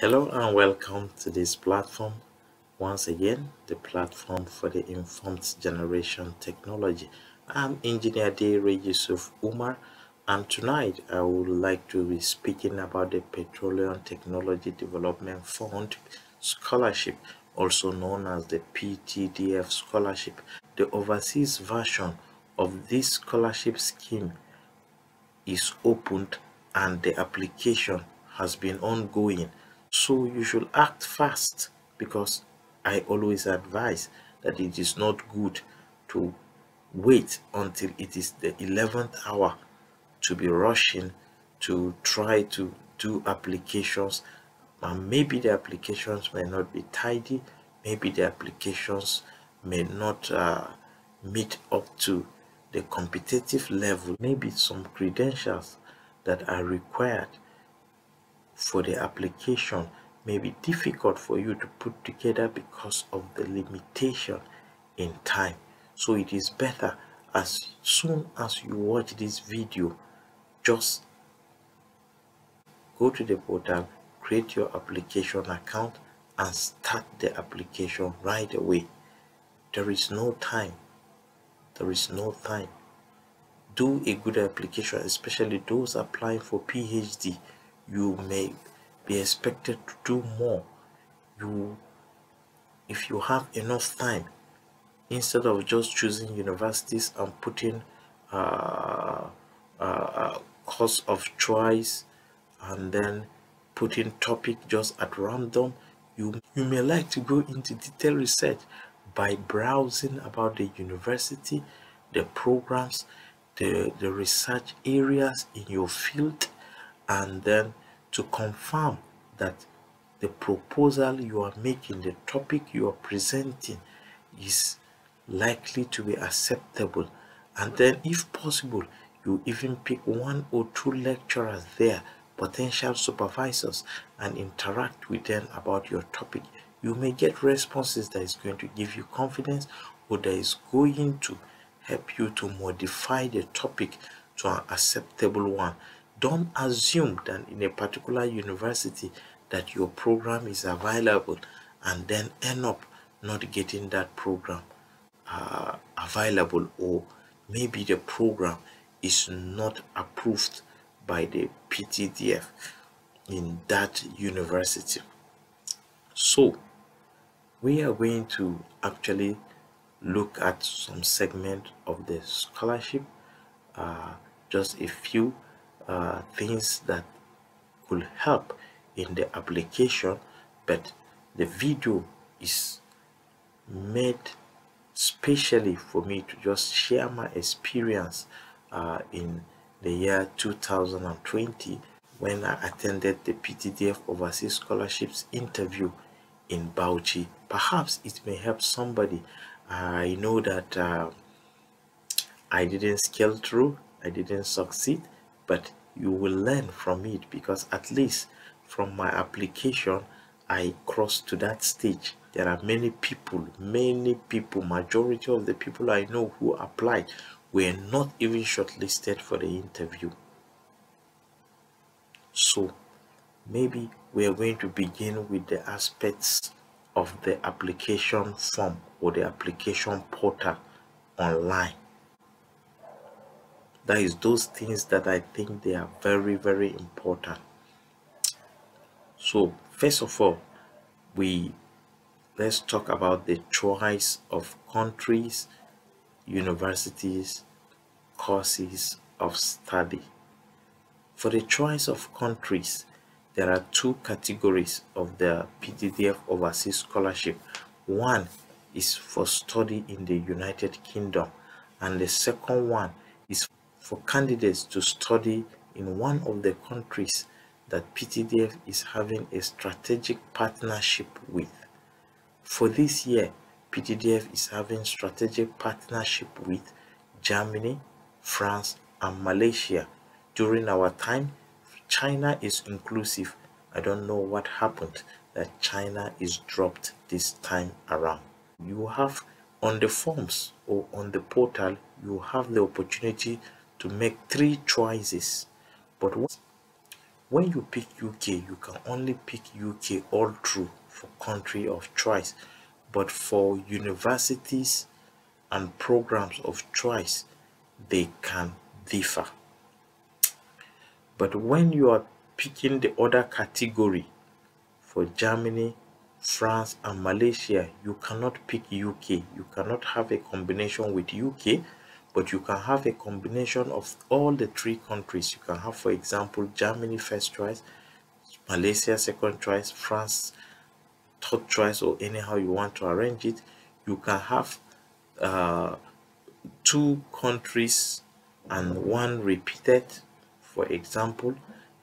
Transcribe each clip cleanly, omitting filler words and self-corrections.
Hello and welcome to this platform. Once again, the platform for the informed generation technology. I'm Engineer Dere Yusuf Umar, and tonight I would like to be speaking about the Petroleum Technology Development Fund Scholarship, also known as the PTDF Scholarship. The overseas version of this scholarship scheme is opened and the application has been ongoing, so you should act fast, because I always advise that it is not good to wait until it is the 11th hour to be rushing to try to do applications. And maybe the applications may not be tidy, maybe the applications may not meet up to the competitive level, maybe some credentials that are required for the application may be difficult for you to put together because of the limitation in time. So it is better, as soon as you watch this video, just go to the portal, create your application account, and start the application right away. There is no time. There is no time. Do a good application, especially those applying for PhD. You may be expected to do more. If you have enough time, instead of just choosing universities and putting course of choice and then putting topic just at random, you may like to go into detailed research by browsing about the university, the programs, the research areas in your field, and then to confirm that the proposal you are making, the topic you are presenting, is likely to be acceptable. And then if possible, you even pick one or two lecturers there, potential supervisors, and interact with them about your topic. You may get responses that is going to give you confidence, or that is going to help you to modify the topic to an acceptable one. Don't assume that in a particular university that your program is available and then end up not getting that program available, or maybe the program is not approved by the PTDF in that university. So we are going to actually look at some segment of the scholarship, just a few things that could help in the application, but the video is made specially for me to just share my experience in the year 2020 when I attended the PTDF Overseas Scholarships interview in Bauchi. Perhaps it may help somebody. I know that I didn't scale through, I didn't succeed, but you will learn from it, because at least from my application I crossed to that stage. There are many people, majority of the people I know who applied were not even shortlisted for the interview. So maybe we are going to begin with the aspects of the application form or the application portal online. That is those things that I think they are very, very important. So first of all, let's talk about the choice of countries, universities, courses of study. For the choice of countries, there are two categories of the PTDF Overseas Scholarship. One is for study in the United Kingdom, and the second one is for candidates to study in one of the countries that PTDF is having a strategic partnership with. For this year, PTDF is having strategic partnership with Germany, France, and Malaysia. During our time, China is inclusive. I don't know what happened that China is dropped this time around. You have on the forms or on the portal, you have the opportunity to make three choices. But When you pick UK, you can only pick UK all through for country of choice, but for universities and programs of choice, they can differ. But when you are picking the other category for Germany, France, and Malaysia, you cannot pick UK. You cannot have a combination with UK, but you can have a combination of all the three countries. You can have, for example, Germany first choice, Malaysia second choice, France third choice, or anyhow you want to arrange it. You can have uh, two countries and one repeated. For example,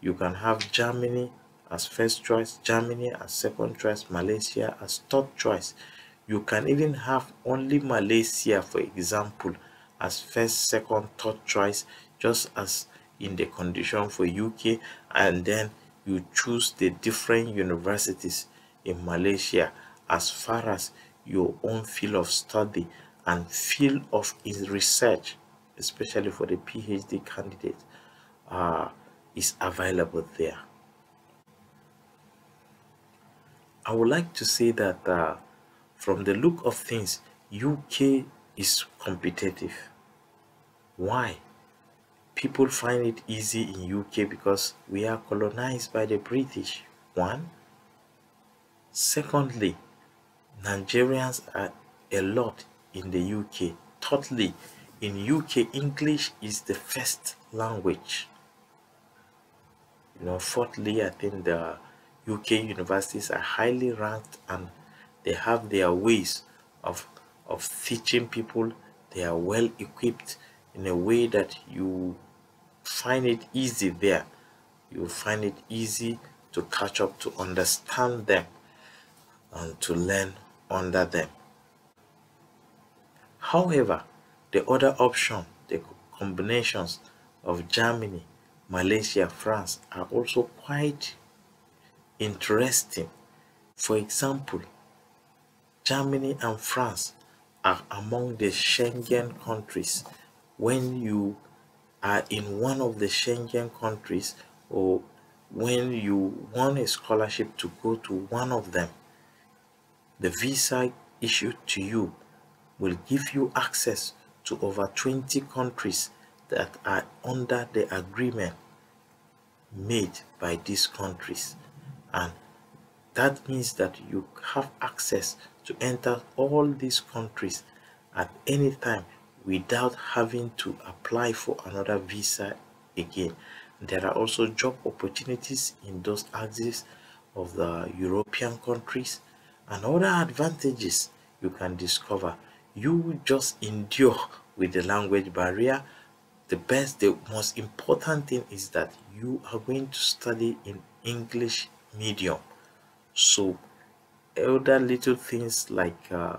you can have Germany as first choice, Germany as second choice, Malaysia as third choice. You can even have only Malaysia, for example, as first, second, third choice, just as in the condition for UK, and then you choose the different universities in Malaysia as far as your own field of study and field of research, especially for the PhD candidate, uh, is available there. I would like to say that from the look of things, UK is competitive. Why? People find it easy in UK because we are colonized by the British. One. Secondly, Nigerians are a lot in the UK. Thirdly, in UK, English is the first language. Fourthly, I think the UK universities are highly ranked and they have their ways of teaching people. They are well equipped in a way that you find it easy there. You find it easy to catch up, to understand them, and to learn under them. However, the other option, the combinations of Germany, Malaysia, France, are also quite interesting. For example, Germany and France are among the Schengen countries. When you are in one of the Schengen countries, or when you want a scholarship to go to one of them, the visa issued to you will give you access to over 20 countries that are under the agreement made by these countries. And that means that you have access to enter all these countries at any time without having to apply for another visa again. There are also job opportunities in those axes of the European countries and other advantages you can discover. You just endure with the language barrier. The most important thing is that you are going to study in English medium. So other little things like uh,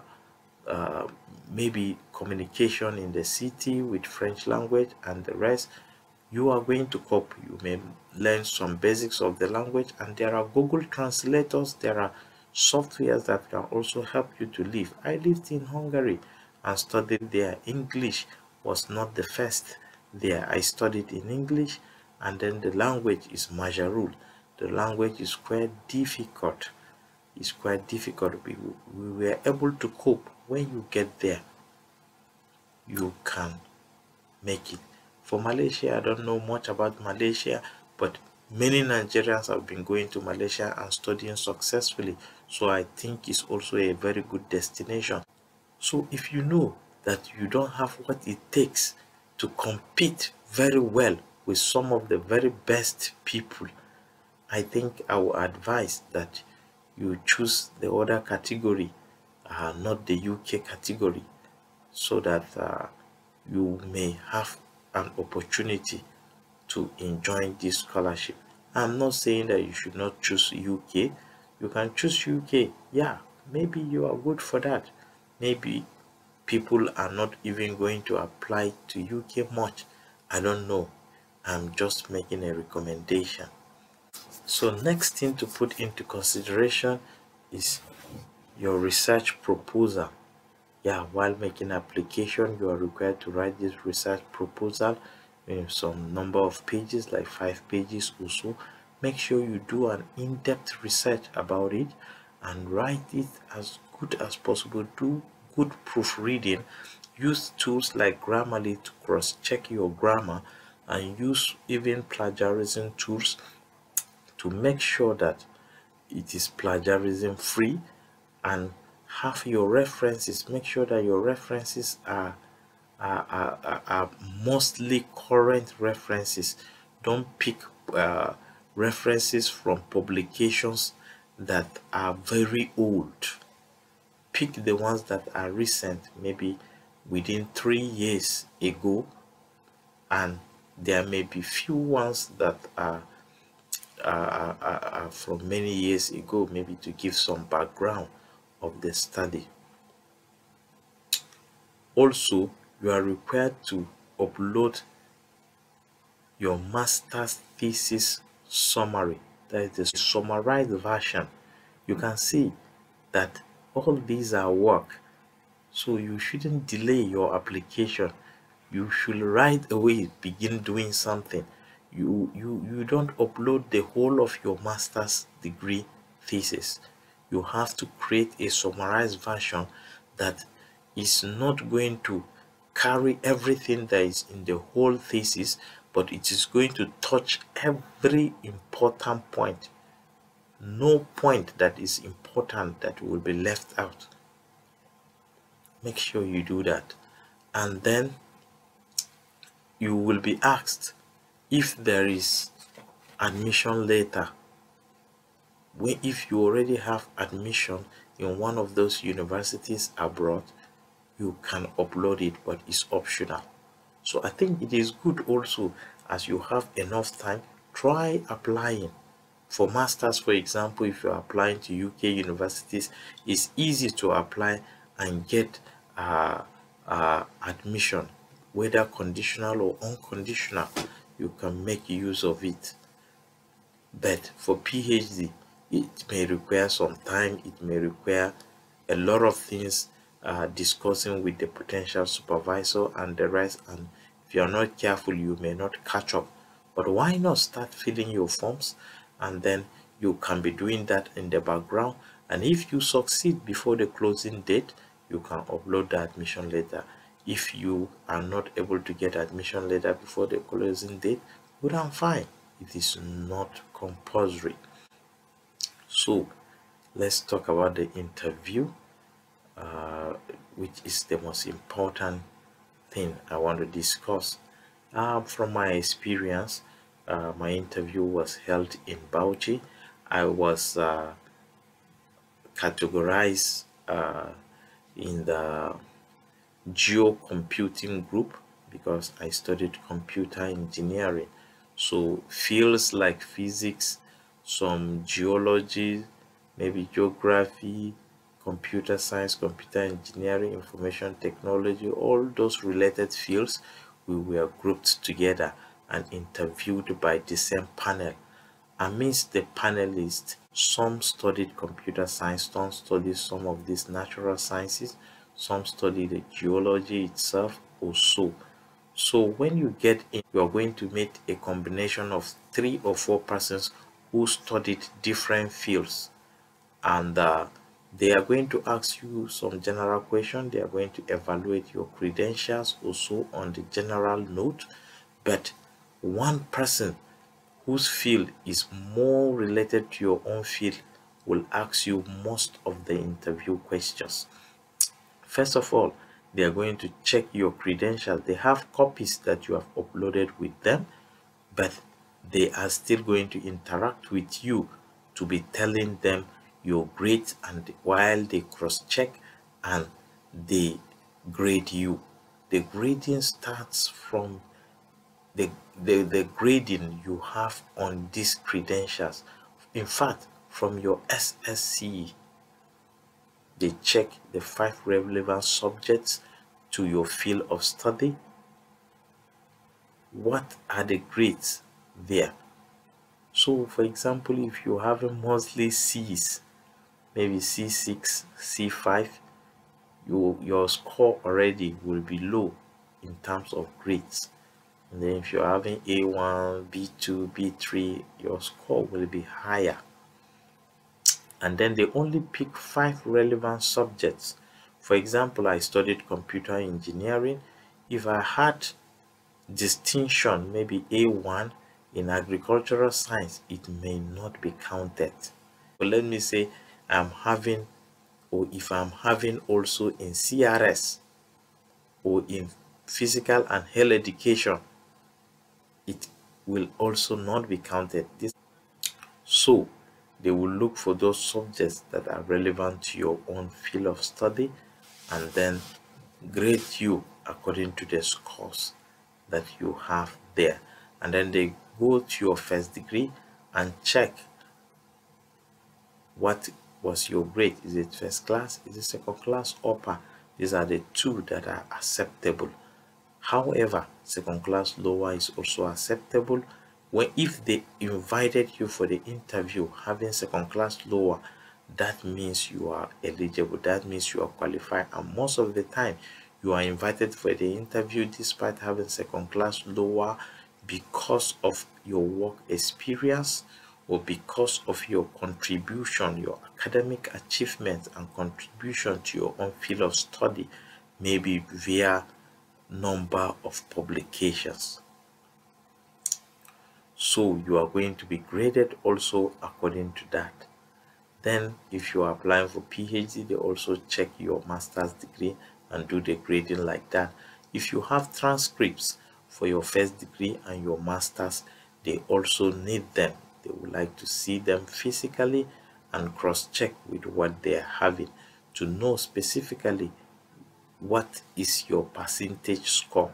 maybe communication in the city with French language and the rest, you are going to cope. You may learn some basics of the language, and there are Google translators. There are softwares that can also help you to live. I lived in Hungary and studied there. English was not the first there. I studied in English, and then the language is Majarul. The language is quite difficult. It's quite difficult. We were able to cope. When you get there, you can make it. For Malaysia, I don't know much about Malaysia, but many Nigerians have been going to Malaysia and studying successfully. So I think it's also a very good destination. So if you know that you don't have what it takes to compete very well with some of the very best people, I think I will advise that you choose the other category, not the UK category, so that you may have an opportunity to enjoy this scholarship. I'm not saying that you should not choose UK. You can choose UK. Yeah, maybe you are good for that. Maybe people are not even going to apply to UK much. I don't know. I'm just making a recommendation. So next thing to put into consideration is your research proposal. Yeah, while making application, you are required to write this research proposal in some number of pages, like 5 pages or so. make sure you do an in-depth research about it and write it as good as possible. Do good proofreading. Use tools like Grammarly to cross-check your grammar, and use even plagiarism tools to make sure that it is plagiarism free. And have your references, make sure that your references are mostly current references. Don't pick references from publications that are very old. Pick the ones that are recent, maybe within 3 years ago, and there may be few ones that are from many years ago, maybe to give some background of the study. Also, you are required to upload your master's thesis summary, that is the summarized version. You can see that all these are work, so you shouldn't delay your application. You should right away begin doing something. You don't upload the whole of your master's degree thesis. You have to create a summarized version that is not going to carry everything that is in the whole thesis, but it is going to touch every important point. No point that is important that will be left out. Make sure you do that. And then you will be asked if there is admission letter. If you already have admission in one of those universities abroad, you can upload it, but it's optional. So I think it is good also, as you have enough time, try applying for masters. For example, if you're applying to UK universities, it's easy to apply and get admission, whether conditional or unconditional. You can make use of it. But for PhD, it may require some time, it may require a lot of things, discussing with the potential supervisor and the rest, and if you're not careful, you may not catch up. But why not start filling your forms, and then you can be doing that in the background, and if you succeed before the closing date, you can upload the admission letter. If you are not able to get admission letter before the closing date, good and fine, it is not compulsory. So let's talk about the interview, which is the most important thing I want to discuss. From my experience, my interview was held in Bauchi. I was categorized in the geocomputing group because I studied computer engineering. So fields like physics, some geology, maybe geography, computer science, computer engineering, information technology, all those related fields, we were grouped together and interviewed by the same panel. Amidst the panelists, some studied computer science, some studied some of these natural sciences, some studied the geology itself also. So when you get in, you are going to meet a combination of 3 or 4 persons who studied different fields, and they are going to ask you some general questions. They are going to evaluate your credentials also on the general note, but one person whose field is more related to your own field will ask you most of the interview questions. First of all, they are going to check your credentials. They have copies that you have uploaded with them, but they are still going to interact with you to be telling them your grades, and while they cross-check and they grade you. The grading starts from the grading you have on these credentials. In fact, from your SSCE, they check the 5 relevant subjects to your field of study. What are the grades there? So for example, if you have a mostly C's, maybe C6, C5, your score already will be low in terms of grades. And then if you're having A1, B2, B3, your score will be higher. And then they only pick 5 relevant subjects. For example, I studied computer engineering. If I had distinction, maybe A1 in agricultural science, it may not be counted. But let me say I'm having, or if I'm having also in CRS or in physical and health education, it will also not be counted. So they will look for those subjects that are relevant to your own field of study and then grade you according to the scores that you have there. And then they go to your first degree and check what was your grade. Is it first class? Is it second class? Upper? These are the two that are acceptable. However, second class lower is also acceptable. When if they invited you for the interview having second class lower, that means you are eligible, that means you are qualified, and most of the time you are invited for the interview despite having second class lower because of your work experience or because of your contribution, your academic achievement and contribution to your own field of study, maybe via number of publications. So you are going to be graded also according to that. Then if you are applying for PhD, they also check your master's degree and do the grading like that. If you have transcripts for your first degree and your master's, they also need them. They would like to see them physically and cross-check with what they are having to know specifically what is your percentage score.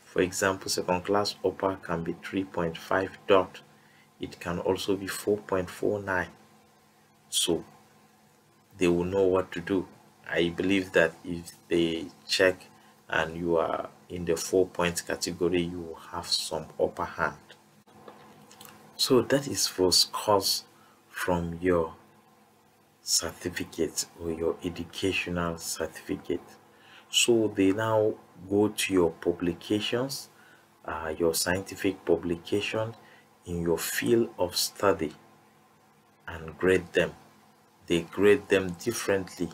For example, second class upper can be 3.5 dot. It can also be 4.49. So they will know what to do. I believe that if they check and you are in the 4 points category, you will have some upper hand. So that is for scores from your certificate or your educational certificate. So they now go to your publications, your scientific publication in your field of study and grade them. They grade them differently.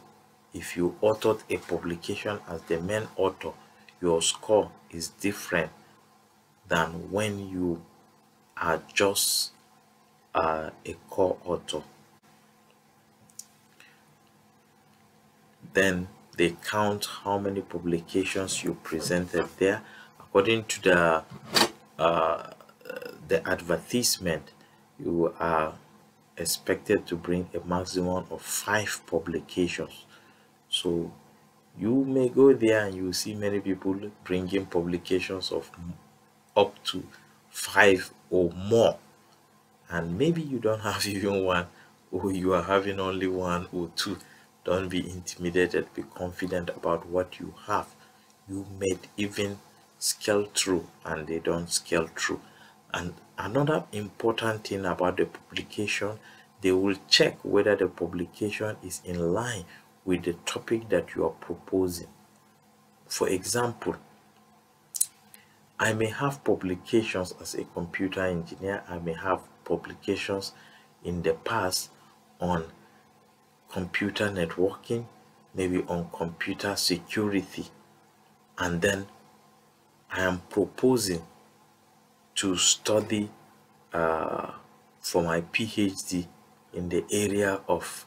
If you authored a publication as the main author, your score is different than when you are just a co-author. Then they count how many publications you presented there according to the advertisement. You are expected to bring a maximum of 5 publications. So you may go there and you see many people bringing publications of up to 5 or more, and maybe you don't have even one, or you are having only 1 or 2. Don't be intimidated. Be confident about what you have. You may even scale through, and they don't scale through. And another important thing about the publication, they will check whether the publication is in line with the topic that you are proposing. For example, I may have publications as a computer engineer. I may have publications in the past on computer networking, maybe on computer security, and then I am proposing to study for my PhD in the area of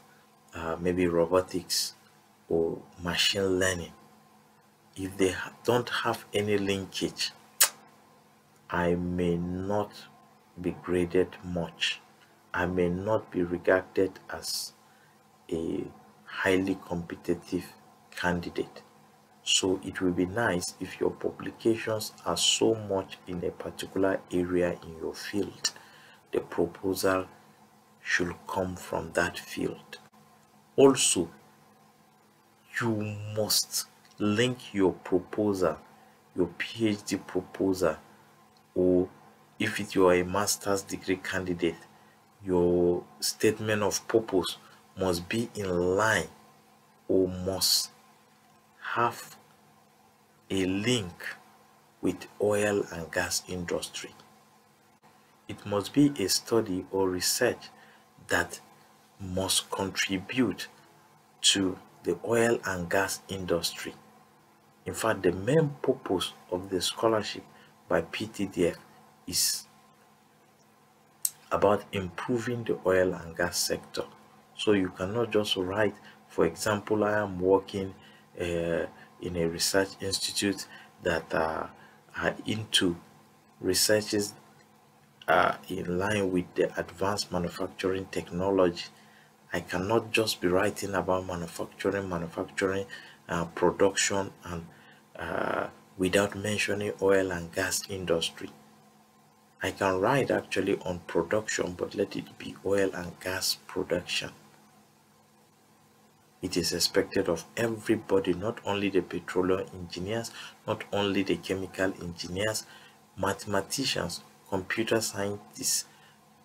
maybe robotics or machine learning. If they don't have any linkage, I may not be graded much. I may not be regarded as a highly competitive candidate. So it will be nice if your publications are so much in a particular area in your field. The proposal should come from that field. Also, you must link your proposal, your PhD proposal, or if you are a master's degree candidate, your statement of purpose must be in line or must have a link with oil and gas industry. It must be a study or research that must contribute to the oil and gas industry. In fact, the main purpose of the scholarship by PTDF is about improving the oil and gas sector. So you cannot just write, for example, I am working in a research institute that are into researches in line with the advanced manufacturing technology. I cannot just be writing about manufacturing, production, and without mentioning oil and gas industry. I can write actually on production, but let it be oil and gas production. It is expected of everybody, not only the petroleum engineers, not only the chemical engineers, mathematicians, computer scientists,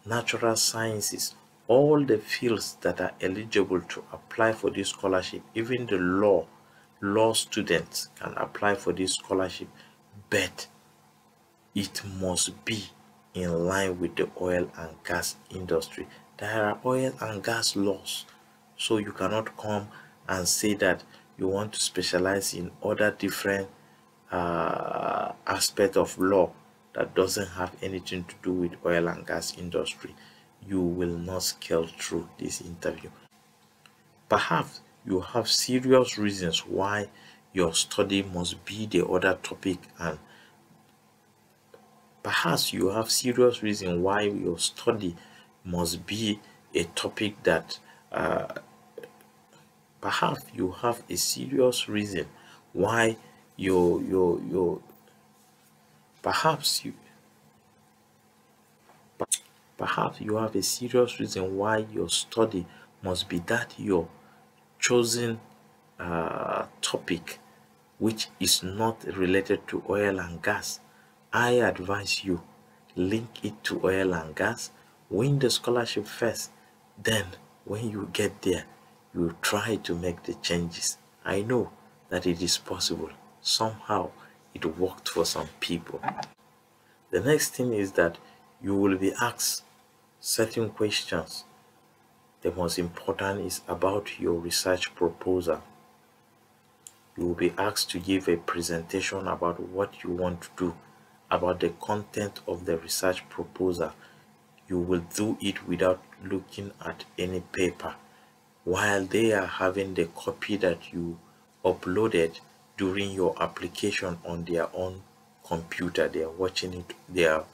natural sciences, all the fields that are eligible to apply for this scholarship. Even the law students can apply for this scholarship, but it must be in line with the oil and gas industry. There are oil and gas laws, so you cannot come and say that you want to specialize in other different aspect of law that doesn't have anything to do with oil and gas industry. You will not scale through this interview. Perhaps you have serious reasons why your study must be the other topic, and perhaps you have serious reason why your study must be a topic that perhaps you have a serious reason why perhaps you perhaps you have a serious reason why your study must be that your chosen topic which is not related to oil and gas. I advise you, link it to oil and gas, win the scholarship first, then when you get there, you try to make the changes. I know that it is possible. Somehow it worked for some people. The next thing is that you will be asked certain questions. The most important is about your research proposal. You will be asked to give a presentation about what you want to do, about the content of the research proposal. You will do it without looking at any paper, while they are having the copy that you uploaded during your application on their own computer. They are watching it, they are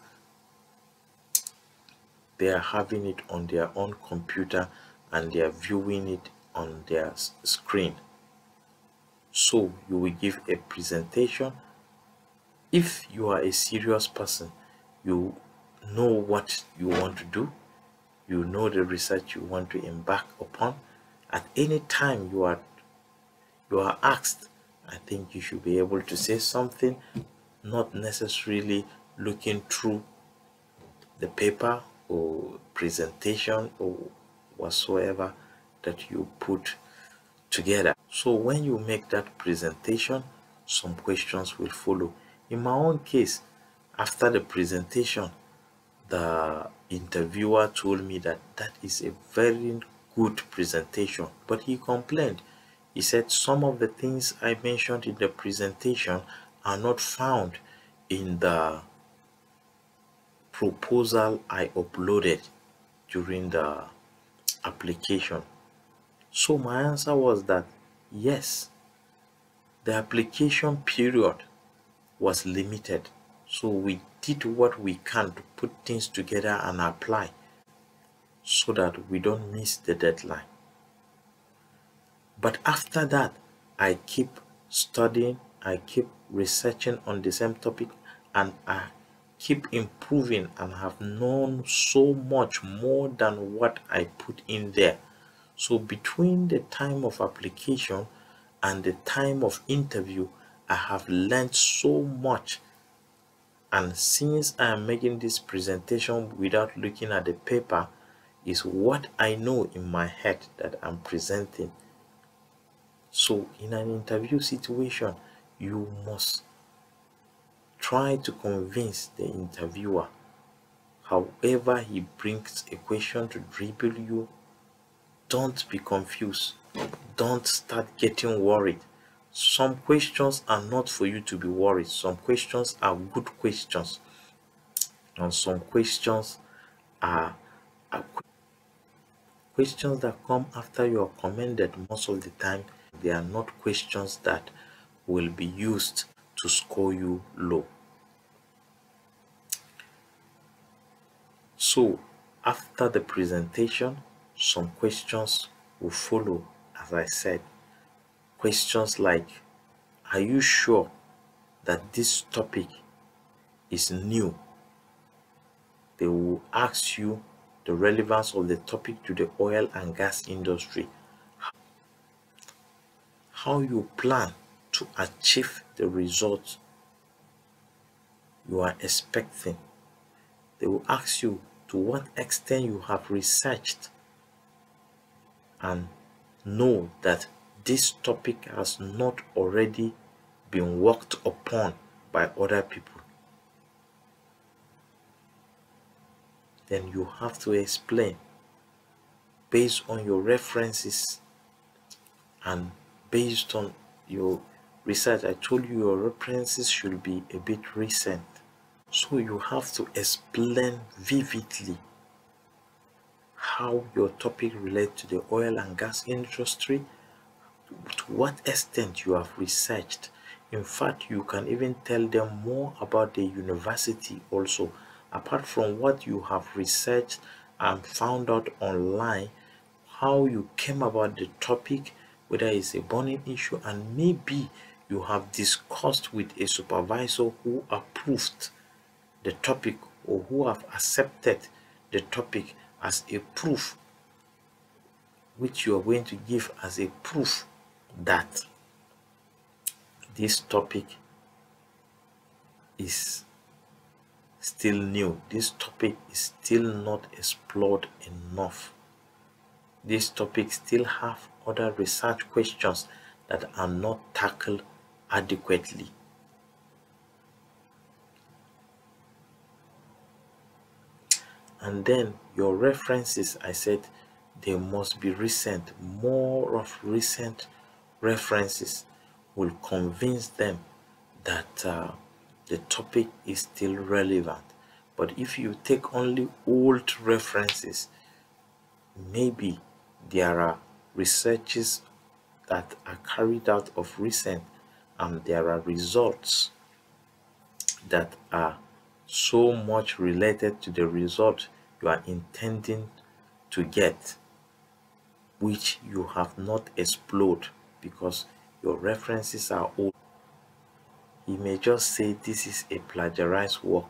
having it on their own computer, and they are viewing it on their screen. So you will give a presentation. If you are a serious person, you know what you want to do, you know the research you want to embark upon. At any time you are asked, I think you should be able to say something, not necessarily looking through the paper or presentation or whatsoever that you put together. So when you make that presentation, some questions will follow. In my own case, after the presentation, the interviewer told me that that is a very good presentation, but he complained. He said some of the things I mentioned in the presentation are not found in the proposal I uploaded during the application. So my answer was that yes, the application period was limited, so we did what we can to put things together and apply so that we don't miss the deadline. But after that, I keep studying, I keep researching on the same topic, and I keep improving and have known so much more than what I put in there. So between the time of application and the time of interview, I have learned so much. And since I am making this presentation without looking at the paper, is what I know in my head that I'm presenting. So in an interview situation, you must Try to convince the interviewer. However he brings a question to dribble you, don't be confused. Don't start getting worried. Some questions are not for you to be worried. Some questions are good questions, and some questions are, are questions that come after you are commended. Most of the time, they are not questions that will be used to score you low. So, after the presentation, some questions will follow. As I said, questions like, are you sure that this topic is new? They will ask you the relevance of the topic to the oil and gas industry, how you plan to achieve the results you are expecting. They will ask you to what extent you have researched and know that this topic has not already been worked upon by other people. Then you have to explain based on your references and based on your research. I told you your references should be a bit recent. So you have to explain vividly how your topic relates to the oil and gas industry, to what extent you have researched. In fact, you can even tell them more about the university also, apart from what you have researched and found out online, how you came about the topic, whether it's a burning issue, and maybe you have discussed with a supervisor who approved the topic or who have accepted the topic as a proof, which you are going to give as a proof that this topic is still new. This topic is still not explored enough. This topic still have other research questions that are not tackled adequately. And then your references, I said, they must be recent. More of recent references will convince them that the topic is still relevant. But if you take only old references, maybe there are researches that are carried out of recent and there are results that are so much related to the result you are intending to get, which you have not explored because your references are old. You may just say this is a plagiarized work,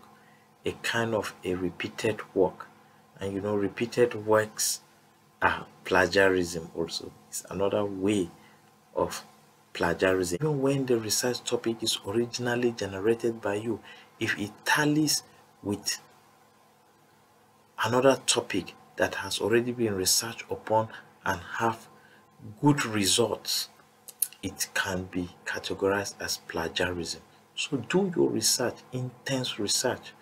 a kind of a repeated work, and you know repeated works are plagiarism also. It's another way of plagiarism. Even when the research topic is originally generated by you, if it tallies with another topic that has already been researched upon and have good results, it can be categorized as plagiarism. So do your research, intense research,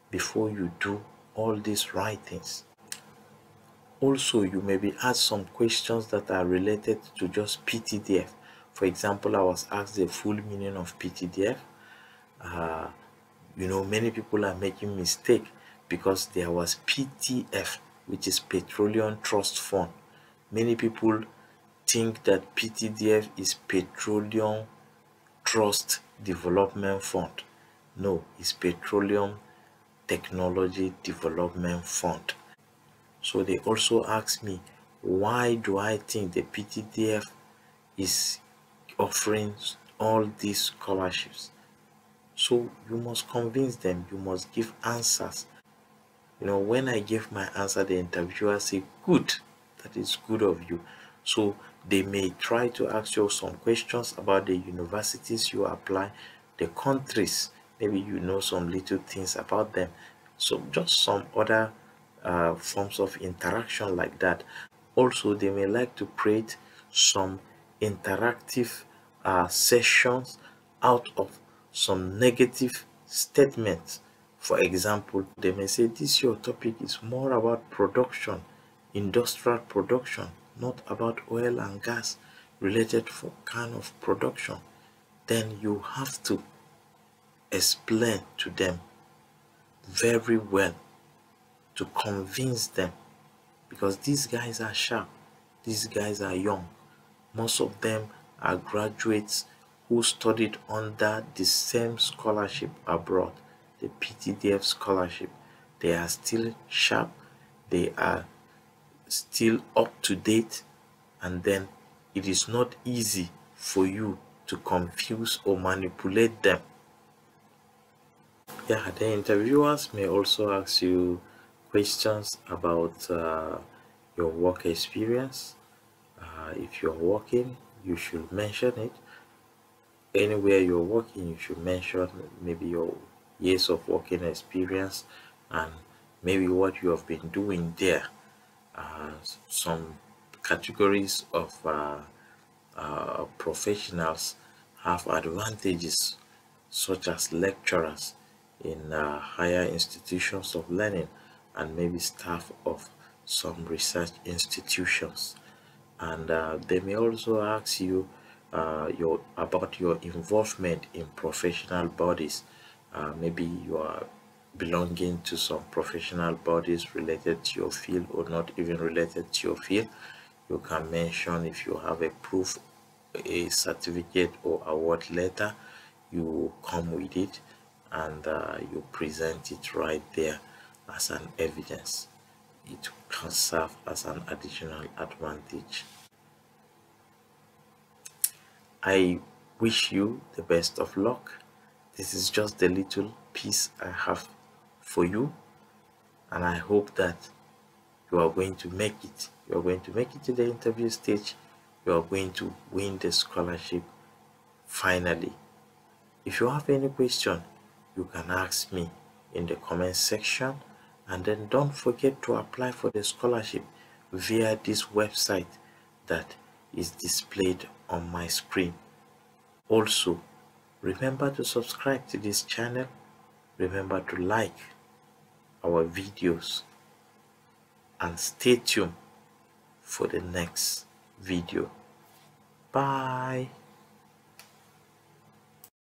before you do all these writings. Also, you may be asked some questions that are related to just PTDF. For example, I was asked the full meaning of PTDF. You know, many people are making mistake because there was PTF, which is Petroleum Trust Fund. Many people think that PTDF is Petroleum Trust Development Fund. No, it's Petroleum Technology Development Fund. So they also asked me, why do I think the PTDF is offering all these scholarships? So you must convince them, you must give answers. You know, when I give my answer, the interviewer say, good, that is good of you. So they may try to ask you some questions about the universities you apply, the countries, maybe you know some little things about them. So just some other forms of interaction like that. Also, they may like to create some interactive sessions out of some negative statements. For example, they may say this your topic is more about production, industrial production, not about oil and gas related for kind of production. Then you have to explain to them very well to convince them, because these guys are sharp, these guys are young, most of them are graduates who studied under the same scholarship abroad, the PTDF scholarship. They are still sharp, they are still up to date, and then it is not easy for you to confuse or manipulate them. Yeah, the interviewers may also ask you questions about your work experience. If you're working, you should mention it. Anywhere you're working, you should mention maybe your years of working experience and maybe what you have been doing there. Some categories of professionals have advantages, such as lecturers in higher institutions of learning and maybe staff of some research institutions. And they may also ask you about your involvement in professional bodies. Maybe you are belonging to some professional bodies related to your field or not even related to your field. You can mention if you have a proof, a certificate or award letter, you come with it, and you present it right there as an evidence. It can serve as an additional advantage. I wish you the best of luck. This is just the little piece I have for you, and I hope that you are going to make it. You are going to make it to the interview stage. You are going to win the scholarship finally. If you have any question, you can ask me in the comment section, and then don't forget to apply for the scholarship via this website that is displayed on my screen. Also, remember to subscribe to this channel. Remember to like our videos and stay tuned for the next video. Bye.